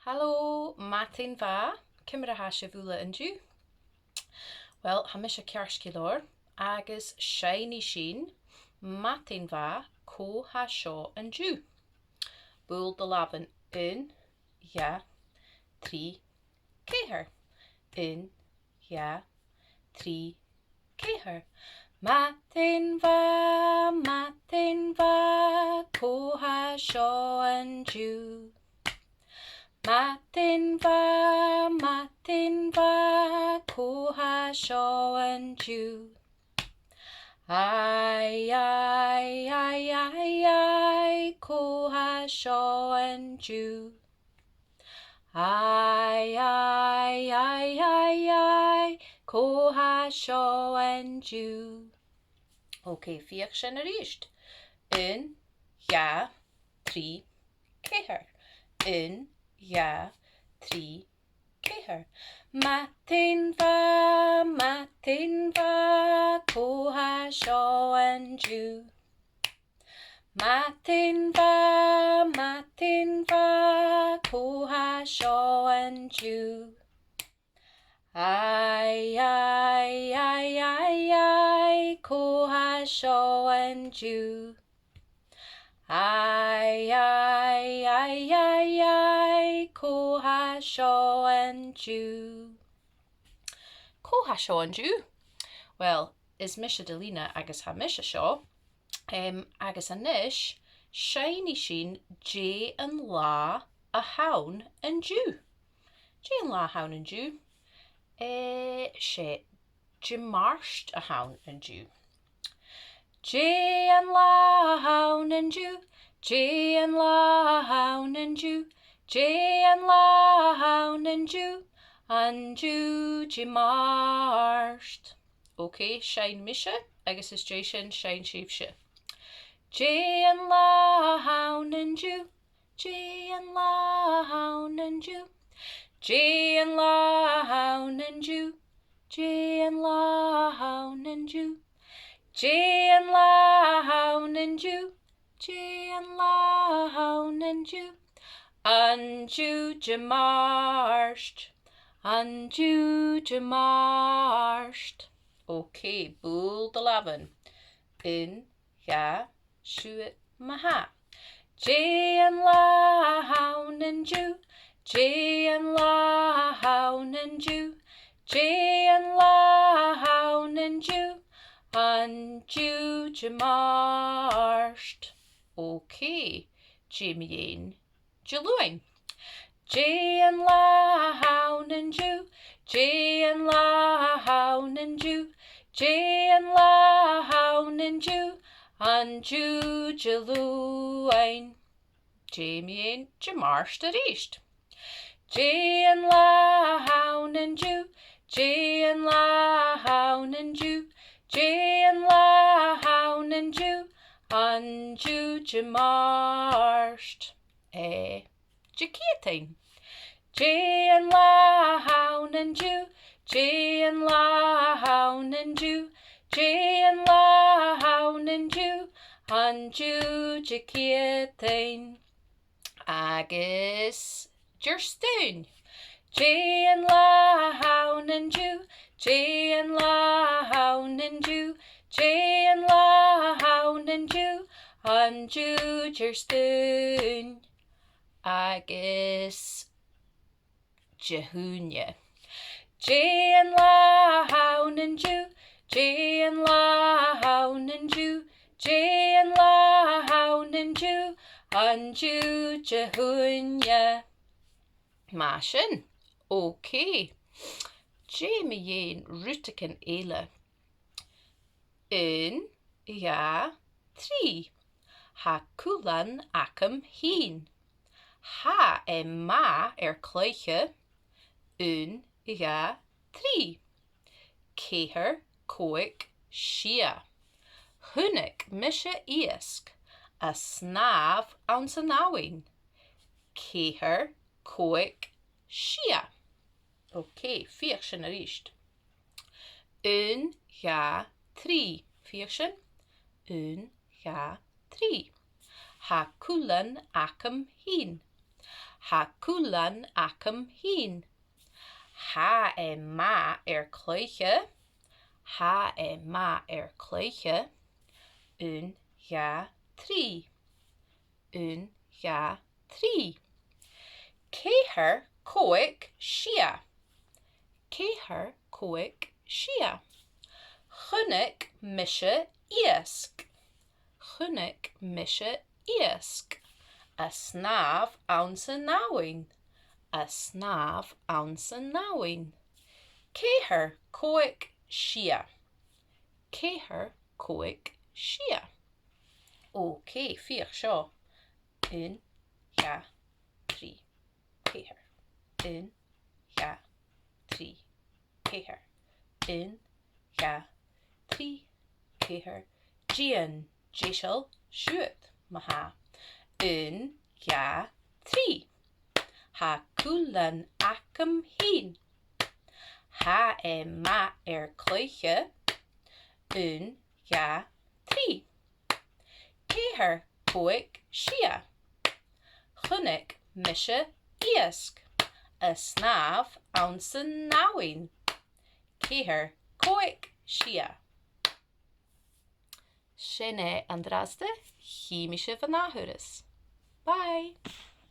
Hallo, Madainn mhath, cymra ha se bhúla an-diugh. Well, ha mis a cearcilór agus shiny sin Madainn mhath có ha seo an-diugh. Búl de laban in, ja, trí, céhar. In, ja, trí, céhar. Madainn mhath, có ha seo an-diugh. Madainn mhath, có ha seo an-diugh. Ai, có ha seo an-diugh. Ai, có ha seo an-diugh. Okay, fiach sin a ríist. In, ja, trí, céhar. In, ja, trí, céhar. Madainn mhath, có ha seo an-diugh. Madainn mhath, có ha seo an-diugh. Ai, có ha seo an-diugh. Ai, có ha seo an-diugh. Có ha seo an-diugh? Well, is mis de lína agus ha mis seo. Agus anis, shiny sin J an lá a haun an-diugh. J an lá haun an-diugh. Sé Jimarst a haun an-diugh. J an lá haun an-diugh. J an lá haun an-diugh. J an lá haun an-diugh. An-diugh Jimarst. Okay, shine misha, agus is J sin shine sheepsha. J an lá haun an-diugh. J an lá haun an-diugh. J an lá haun an-diugh. J an lá haun an-diugh. J an lá haun an-diugh. J an lá haun an-diugh. An-diugh Jimarst. An-diugh Jimarst. Okay, búl de laban. In, ja, shuit, maha. J an lá haun an-diugh. J an lá haun an-diugh. J an lá haun an-diugh. An-diugh Jimarst. Okay, Jimian Jaluin. J an lá haun an-diugh. J an lá haun an-diugh. J an lá haun an-diugh. An-diugh Jaluin. Jimian Jimarst a ríist. J an lá haun an-diugh. J an lá haun an-diugh. J an lá haun an-diugh. An-diugh Jimarst. Jaketain. J an lá haun an-diugh. J an lá haun an-diugh. J an lá haun an-diugh. An-diugh Jaketain. Agus Jerstoon. J an lá haun an-diugh. J an lá haun an-diugh. J an lá haun an-diugh. An-diugh Jerstoon. Agus Jehunia. J an lá haun an-diugh. J an lá haun an-diugh. J an lá haun an-diugh. An-diugh Jehunia. Mashin. Okay. Jamian Rutican Eile. In, ja, trí. Ha cuilean agam fhìn. Ha ma cloiche. In, ja, trí. Céhar, cóig, sia. Hunnic misha iasc. A snav an sa náin. Céhar, cóig, sia. Okay, fiach sin a ríist. Un, ja, trí. Fiach sin. Un, ja, trí. Ha cuilean agam fhìn. Ha cuilean agam fhìn. Ha mhath cloiche. Ha mhath cloiche. an-diugh. an-diugh. Céthar cóig sia. Céthar cóig sia. Chnoic mise iasc. Chnoic mise iasc. A snaf an sa nawin. A snaf an sa nawin. Céthar cóig sia. Céthar cóig sia. Okay, fíor seo. an-diugh. Céthar. an-diugh. Céthar. an-diugh. Céthar. Gian, Jishal, Shuat, Maha. an-diugh. Ha cuilean agam fhìn. Ha mhath cloiche. an-diugh. Céthar cóig sia. Chnoic mise iasc. A snaf an sa nawin. Céthar cóig sia. Sin é an drasde, hí mi se van náhuras. Bye!